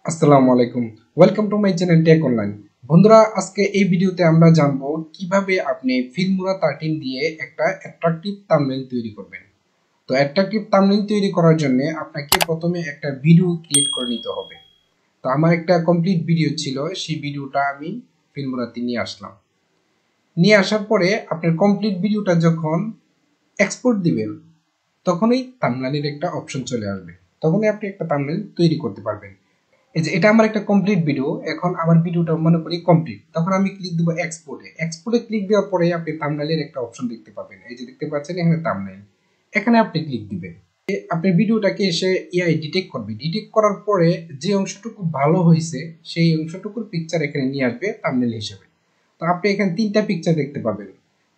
আসসালামু আলাইকুম। Welcome to my channel tech online. বন্ধুরা, আজকে এই ভিডিওতে আমরা জানবো কিভাবে আপনি ফিল্মোরা 13 দিয়ে একটা অ্যাট্রাকটিভ থাম্বনেইল তৈরি করবেন। তো অ্যাট্রাকটিভ থাম্বনেইল তৈরি করার জন্য আপনাকে প্রথমে একটা ভিডিও ক্রিয়েট করে নিতে হবে। তো আমার একটা কমপ্লিট ভিডিও ছিল, সেই ভিডিওটা আমি ফিল্মোরাতে নিয়ে আসলাম। নিয়ে আসার পরে আপনার কমপ্লিট ভিডিওটা যখন এক্সপোর্ট দিবেন, তখনই থাম্বনেইলের একটা অপশন চলে আসবে। তখনই আপনি একটা থাম্বনেইল তৈরি করতে পারবেন। এই যে এটা আমার একটা কমপ্লিট ভিডিও, এখন আমার ভিডিওটা মনে করি কমপ্লিট, তখন আমি ক্লিক দেবো এক্সপোর্টে। এক্সপোর্টে ক্লিক দেওয়ার পরে আপনি থাম্বনেইলের একটা অপশন দেখতে পাবেন। এই যে দেখতে পাচ্ছেন এখানে থাম্বনেইল, এখানে আপনি ক্লিক দিবেন। আপনার ভিডিওটাকে এসে এআই ডিটেক্ট করবে। ডিটেক্ট করার পরে যে অংশটুকু ভালো হয়েছে সেই অংশটুকুর পিকচার এখানে নিয়ে আসবে থাম্বনেইল হিসেবে। তো আপনি এখানে তিনটা পিকচার দেখতে পাবেন,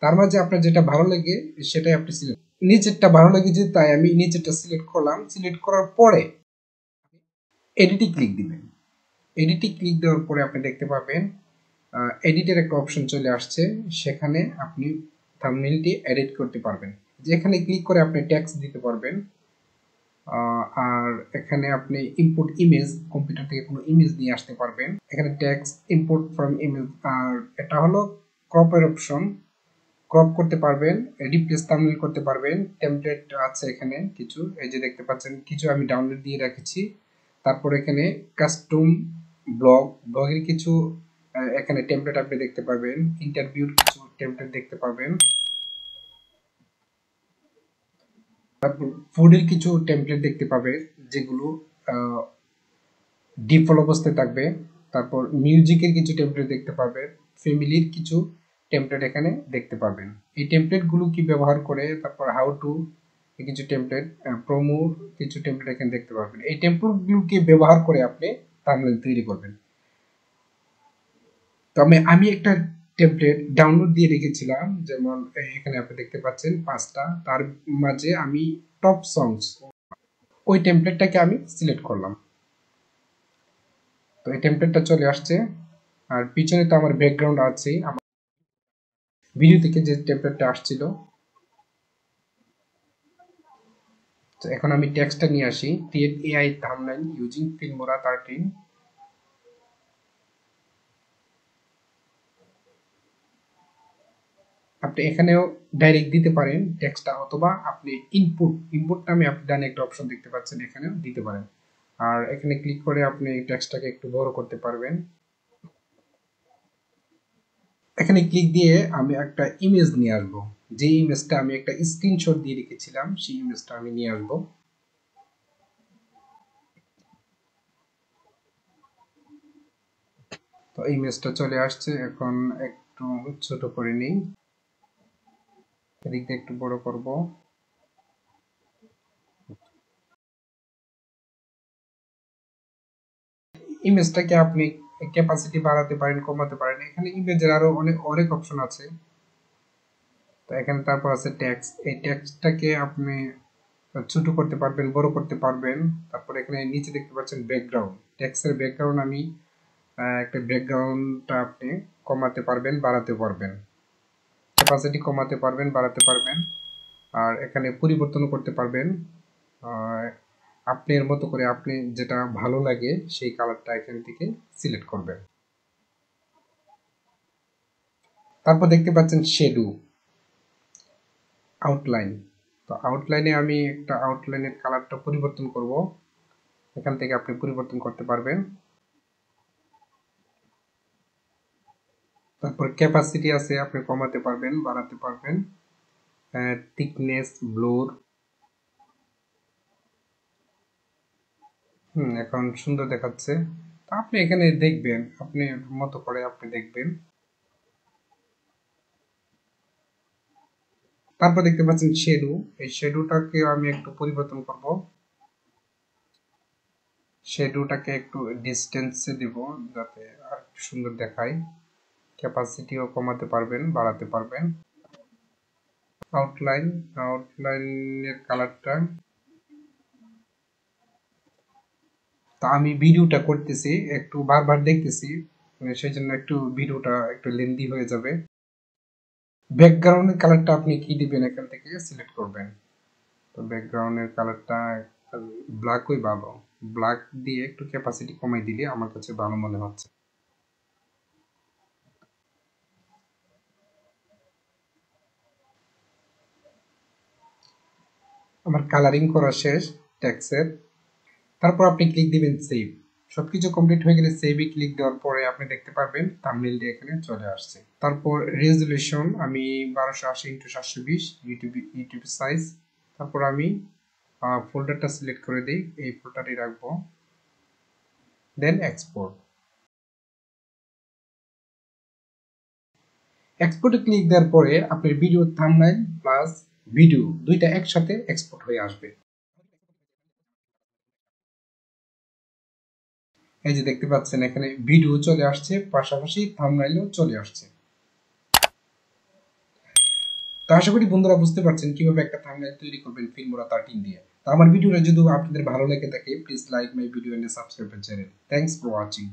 তার মাঝে আপনার যেটা ভালো লাগে সেটাই আপনি সিলেক্ট। নিচেরটা ভালো লেগেছে তাই আমি নিচেরটা সিলেক্ট করলাম। সিলেক্ট করার পরে এডিটে ক্লিক দিবেন। এডিটে ক্লিক দেওয়ার পরে আপনি দেখতে পাবেন এডিটের একটা অপশন চলে আসছে, সেখানে আপনি থাম্বনেইলটি এডিট করতে পারবেন। যেখানে ক্লিক করে আপনি টেক্সট দিতে পারবেন। আর এখানে আপনি ইম্পোর্ট ইমেজ, কম্পিউটার থেকে কোনো ইমেজ নিয়ে আসতে পারবেন। এখানে টেক্সট ইম্পোর্ট ফ্রম ইমেজ, আর এটা হলো ক্রপের অপশন, ক্রপ করতে পারবেন, রিপ্লেস থাম্বনেইল করতে পারবেন। টেমপ্লেট আছে এখানে কিছু, এই যে দেখতে পাচ্ছেন কিছু আমি ডাউনলোড দিয়ে রেখেছি। তারপর এখানে কাস্টম ব্লগের কিছু এখানে টেমপ্লেট আপনি দেখতে পাবেন। ইন্টারভিউর কিছু টেমপ্লেট দেখতে পাবেন। তারপর ফুডের কিছু টেমপ্লেট দেখতে পাবেন, যেগুলো ডিফল্ট অবস্থায় থাকবে। তারপর মিউজিকের কিছু টেমপ্লেট দেখতে পাবেন। ফ্যামিলির কিছু টেমপ্লেট এখানে দেখতে পাবেন। এই টেমপ্লেটগুলো কি ব্যবহার করে, তারপর হাউ টু কিছু টেমপ্লেট, প্রোমোর কিছু টেমপ্লেট এখানে দেখতে পাবেন। এই টেমপ্লেটগুলোকে ব্যবহার করে আপনি থাম্বনেইল তৈরি করবেন। তো আমি একটা টেমপ্লেট ডাউনলোড দিয়ে রেখেছিলাম, যেমন এখানে আপনি দেখতে পাচ্ছেন 5টা, তার মাঝে আমি টপ সংস ওই টেমপ্লেটটাকে আমি সিলেক্ট করলাম। তো এই টেমপ্লেটটা চলে আসছে, আর পিছনে তো আমার ব্যাকগ্রাউন্ড আছে আমার ভিডিও থেকে যে টেমপ্লেটটা আসছিল। তো এখন আমি টেক্সটটা নিয়ে আসি, create AI thumbnail using Filmora 13। আপনি এখানেও ডাইরেক্ট দিতে পারেন টেক্সটটা, অথবা আপনি ইনপুটটা আমি আপনি ডানে একটা অপশন দেখতে পাচ্ছেন, এখানেও দিতে পারেন। আর এখানে ক্লিক করে আপনি টেক্সটটাকে একটু বড় করতে পারবেন। এখানে ক্লিক দিয়ে আমি একটা ইমেজ নিয়ে আসবো। যে ইমেজটা আমি একটা স্ক্রিনশট দিয়ে রেখেছিলাম, সেই ইমেজটা আমি নিয়ে আসবো। তো ইমেজটা চলে আসছে, এখন একটু ছোট করে নিই, এদিকটা একটু বড় করব। ইমেজটাকে আপনি ক্যাপাসিটি বাড়াতে পারেন, কমাতে পারেন। এখানে ইমেজের আরো অনেক অনেক অপশন আছে। তো এখানে তারপর আছে টেক্সট, এই টেক্সটটাকে আপনি ছোট করতে পারবেন, বড় করতে পারবেন। তারপর এখানে নিচে দেখতে পাচ্ছেন ব্যাকগ্রাউন্ড, টেক্সটের ব্যাকগ্রাউন্ড আমি একটা ব্যাকগ্রাউন্ডটা আপনি কমাতে পারবেন, বাড়াতে পারবেন। ক্যাপাসিটি কমাতে পারবেন, বাড়াতে পারবেন। আর এখানে পরিবর্তন করতে পারবেন। আপনার মতো করে আপনি যেটা ভালো লাগে সেই কালারটা এখান থেকে সিলেক্ট করবেন। তারপর দেখতে পাচ্ছেন শেডো, আউটলাইন। তো আউটলাইনে আমি একটা আউটলাইনের কালারটা পরিবর্তন করব, এখান থেকে আপনি পরিবর্তন করতে পারবেন। তারপর ক্যাপাসিটি আছে, আপনি কমাতে পারবেন, বাড়াতে পারবেন। Thickness, blur. এখন সুন্দর দেখাচ্ছে। তো আপনি এখানে দেখবেন, আপনি মতো করে আপনি দেখবেন। তারপর দেখতে পাচ্ছেন শ্যাডো, এই শ্যাডোটাকে আমি একটু পরিবর্তন করব। শ্যাডোটাকে একটু ডিস্টেন্সে দেব, যাতে আর সুন্দর দেখায়। ক্যাপাসিটিও কমাতে পারবেন, বাড়াতে পারবেন। আউটলাইন, আউটলাইনের কালারটা, তা আমি ভিডিওটা করতেছি, একটু বারবার দেখতেছি, সেই জন্য একটু ভিডিওটা একটু লেন্দি হয়ে যাবে। ব্যাকগ্রাউন্ডের কালারটা আপনি কি দিবেন এখান থেকে সিলেক্ট করবেন। তো ব্যাকগ্রাউন্ডের কালারটা ব্ল্যাকই ভালো। ব্ল্যাক দিয়ে একটু ক্যাপাসিটি কমাই দিলে আমার কাছে ভালো মনে হচ্ছে। আমার কালারিং করা শেষ টেক্সের। তারপর আপনি ক্লিক দিবেন সেভ। সবকিছু কমপ্লিট হয়ে গেলে সেভে ক্লিক দেওয়ার পরে আপনি দেখতে পারবেন থাম্বনেইলটি এখানে চলে আসছে। তারপর রেজুলেশন আমি 1280x720 ইউটিউব সাইজ। তারপর আমি ফোল্ডারটা সিলেক্ট করে দিই, এই ফোল্ডারটি রাখবো, দেন এক্সপোর্ট। এক্সপোর্টে ক্লিক দেওয়ার পরে আপনার ভিডিও থাম্বনেইল প্লাস ভিডিও দুইটা একসাথে এক্সপোর্ট হয়ে আসবে। এই যে দেখতে পাচ্ছেন এখানে ভিডিও চলে আসছে, পাশাপাশি থাম্বনেইলও চলে আসছে। তো আশা করি বন্ধুরা বুঝতে পারছেন কিভাবে একটা থাম্বনেইল তৈরি করবেন ফিল্মোরা 13 দিয়ে। তো আমার ভিডিওটা যদি আপনাদের ভালো লেগে থাকে, please like my video and subscribe my channel. Thanks for watching.